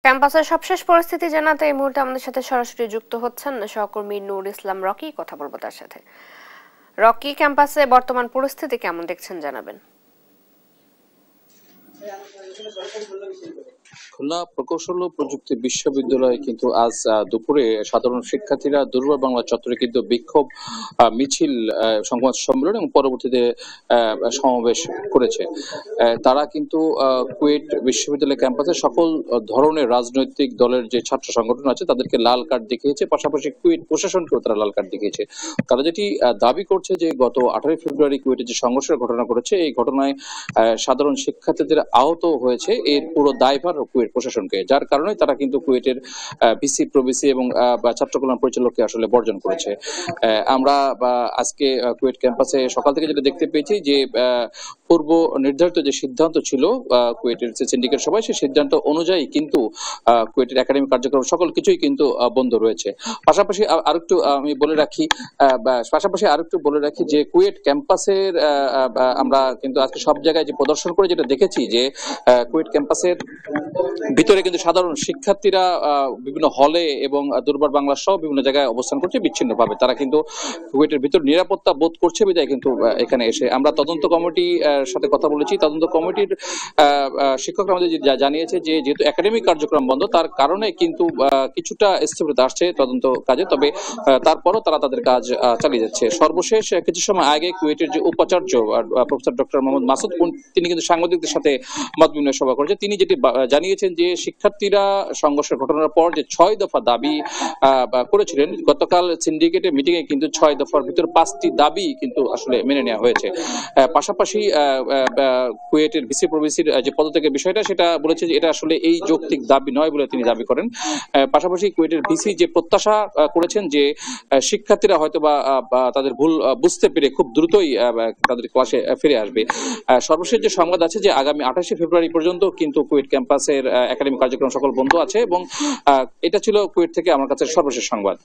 ক্যাম্পাসের সবশেষ পরিস্থিতি জানাতে এই মুহূর্তে আমাদের সাথে সরাসরি যুক্ত হচ্ছেন সহকর্মী নূর ইসলাম রকি। কথা বলবো তার সাথে। রকি, ক্যাম্পাসে বর্তমান পরিস্থিতি কেমন দেখছেন জানাবেন। খুলনা প্রকৌশল ও প্রযুক্তি বিশ্ববিদ্যালয়ে কিন্তু আজ দুপুরে সাধারণ শিক্ষার্থীরা দুর্বার বাংলা চত্বরে কিন্তু বিক্ষোভ মিছিল, সংবাদ সম্মেলন এবং পরবর্তীতে সমাবেশ করেছে। তারা কিন্তু কুয়েট বিশ্ববিদ্যালয় ক্যাম্পাসে সকল ধরনের রাজনৈতিক দলের যে ছাত্র সংগঠন আছে তাদেরকে লাল কার্ড দেখিয়েছে, পাশাপাশি কুয়েট প্রশাসনকেও তারা লাল কার্ড দেখিয়েছে। তারা যেটি দাবি করছে যে গত 18 ফেব্রুয়ারি কুয়েটে যে সংঘর্ষের ঘটনা ঘটেছে, এই ঘটনায় সাধারণ শিক্ষার্থীদের আহত হয়েছে, এর পুরো দায়ভার কুয়েট প্রশাসনকে, যার কারণে তারা কিন্তু কুয়েটের ভিসি প্রভিসি এবং ছাত্র কল্যাণ পরিচালককে আসলে বর্জন করেছে। আমরা আজকে কুয়েট ক্যাম্পাসে সকাল থেকে যেটা দেখতে পেয়েছি যে পূর্ব নির্ধারিত যে সিদ্ধান্ত ছিল কুয়েটের যে সিন্ডিকেট সভায়, সেই সিদ্ধান্ত অনুযায়ী কিন্তু কুয়েটের একাডেমিক কার্যক্রম সকল কিছুই কিন্তু বন্ধ রয়েছে। পাশাপাশি আরেকটু আমি বলে রাখি যে কুয়েট ক্যাম্পাসের আমরা কিন্তু আজকে সব জায়গায় যে প্রদর্শন করে যেটা দেখেছি যে কুয়েট ক্যাম্পাসের ভিতরে কিন্তু সাধারণ শিক্ষার্থীরা বিভিন্ন হলে এবং দুর্বার বাংলা সহ বিভিন্ন জায়গায় অবস্থান করছে বিচ্ছিন্নভাবে। তারা কিন্তু কুয়েটের ভিতর নিরাপত্তা বোধ করছে বিধায় কিন্তু এখানে এসে আমরা তদন্ত কমিটির সাথে কথা বলেছি। তদন্ত কমিটির শিক্ষকরা আমাদের জানিয়েছে যে যেহেতু একাডেমিক কার্যক্রম বন্ধ, তার কারণে কিন্তু কিছুটা স্থবিরতা আসছে তদন্ত কাজে, তবে তারপরও তারা তাদের কাজ চালিয়ে যাচ্ছে। সর্বশেষ কিছু সময় আগে কুয়েটের যে উপাচার্য প্রফেসর ডক্টর মোহাম্মদ মাসুদ, তিনি কিন্তু সাংবাদিকদের সাথে মত বিনিময় সভা করেছে। তিনি যেটি জানিয়েছেন যে শিক্ষার্থীরা সংঘর্ষের ঘটনার পর যে 6 দফা দাবি করেছিলেন, গতকাল সিন্ডিকেটের মিটিং এ কিন্তু 6 দফার ভিতর 5টি দাবি কিন্তু আসলে মেনে নেওয়া হয়েছে। পাশাপাশি কুয়েটের ভিসি প্রভিসির যে পদত্যাগের বিষয়টা, সেটা বলেছে যে এটা আসলে এই যৌক্তিক দাবি নয় বলে তিনি দাবি করেন। পাশাপাশি কুয়েটের ভিসি যে প্রত্যাশা করেছেন যে শিক্ষার্থীরা হয়তো বা তাদের ভুল বুঝতে পেরে খুব দ্রুতই তাদের ক্লাসে ফিরে আসবে। সর্বশেষ যে সংবাদ আছে যে আগামী 28 ফেব্রুয়ারি পর্যন্ত কিন্তু কুয়েট ক্যাম্পাসের একাডেমিক কার্যক্রম সকল বন্ধ আছে, এবং এটা ছিল কুয়েট থেকে আমার কাছে সর্বশেষ সংবাদ।